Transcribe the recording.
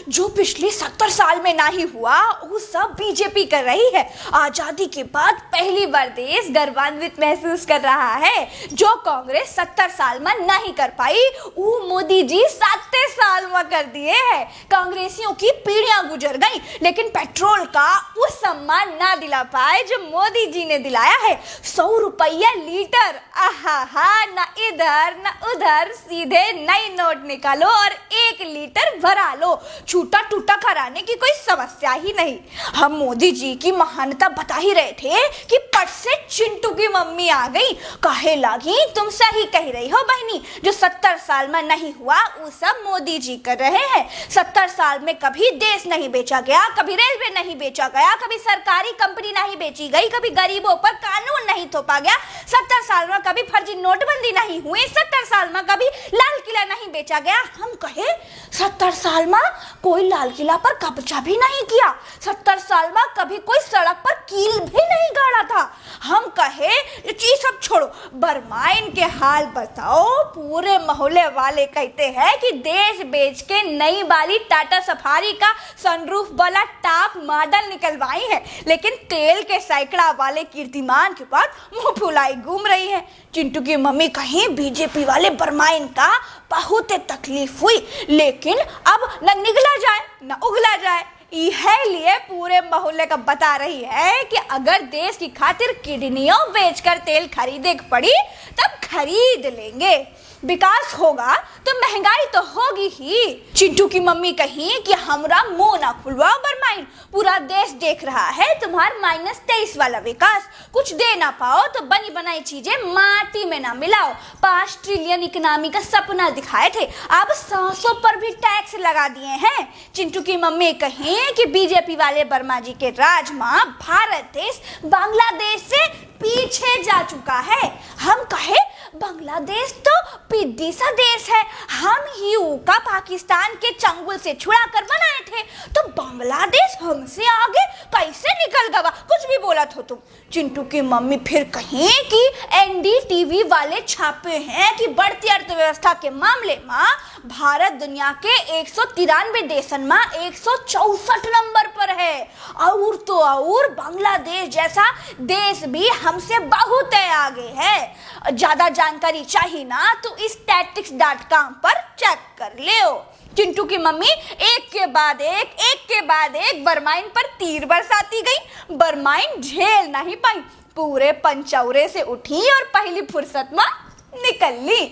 जो पिछले 70 साल में ना ही हुआ वो सब बीजेपी कर रही है। आजादी के बाद पहली बार देश गर्वान्वित महसूस कर रहा है। जो कांग्रेस 70 साल में नहीं कर पाई वो मोदी जी 7 साल में कर दिए हैं। कांग्रेसियों की पीढ़ियां गुजर गई लेकिन पेट्रोल का वो सम्मान ना दिला पाए जो मोदी जी ने दिलाया है। 100 रुपया लीटर, आहा, ना इधर ना उधर, सीधे नई नोट निकालो और 1 लीटर भरा लो। छूटा टूटा कराने की कोई समस्या ही नहीं। हम मोदी जी की महानता बता ही रहे थे कि पट से चिंटू की मम्मी आ गई। कहे लगी तुम सही कह रही हो बहनी, जो 70 साल में नहीं हुआ वो सब मोदी जी कर रहे हैं। 70 साल में कभी देश नहीं बेचा गया, कभी रेलवे नहीं बेचा गया, कभी सरकारी कंपनी नहीं बेची गई, कभी गरीबों पर कानून नहीं थोपा गया। 70 साल में कभी फर्जी नोटबंदी नहीं हुई, 70 साल में कभी लाल किला नहीं बेचा गया। हम कहे 70 साल में कोई लाल किला पर कब्जा भी नहीं किया, 70 साल में कभी कोई सड़क पर कील भी नहीं गाड़ा था। हम कहे ये सब छोड़ो, बरमाइन के हाल बताओ। पूरे मोहल्ले वाले कहते हैं कि देश बेच के नई वाली टाटा सफारी का सनरूफ वाला टॉप मॉडल निकलवाई है, लेकिन तेल के सैकड़ा वाले कीर्तिमान के बाद मुंह फुलाई घूम रही है। चिंटू की मम्मी कहीं बीजेपी वाले बरमाइन का बहुत तकलीफ हुई, लेकिन अब न निगला जाए न उगला जाए। यह लिए पूरे मोहल्ले का बता रही है कि अगर देश की खातिर किडनियों बेचकर तेल खरीदे पड़ी तब खरीद लेंगे। विकास होगा तो महंगाई तो होगी ही। चिंटू की मम्मी कही कि हमरा मुंह ना खुलवाओ बरमाइन, पूरा देश देख रहा है तुम्हार -23 वाला विकास। कुछ दे ना पाओ तो बनी बनाई चीजें माटी में ना मिलाओ। 5 ट्रिलियन इकोनॉमी का सपना दिखाए थे, अब 100 पर भी टैक्स लगा दिए हैं। चिंटू की मम्मी कही कि बीजेपी वाले वर्मा जी के राज में भारत देश बांग्लादेश से पीछे जा चुका है। हम कहे बांग्लादेश तो पिद्दी सा देश है, हम ही का पाकिस्तान के चंगुल से छुड़ा कर बनाए थे, तो बांग्लादेश हमसे आगे कैसे निकल गया? कुछ भी बोला तो तुम। चिंटू की मम्मी फिर कहीं कि एनडीटीवी वाले छापे हैं कि बढ़ती अर्थव्यवस्था के मामले में भारत दुनिया के 193 देशन में 164 नंबर पर है, और तो और बांग्लादेश जैसा देश भी हमसे बहुत आगे है। ज्यादा जानकारी चाहिए ना तो statistics.com पर चेक कर ले। चिंटू की मम्मी एक के बाद एक बरमाइन पर तीर बरसाती गई। बरमाइन झेल नहीं पाई, पूरे पंचौरे से उठी और पहली फुर्सत में निकल ली।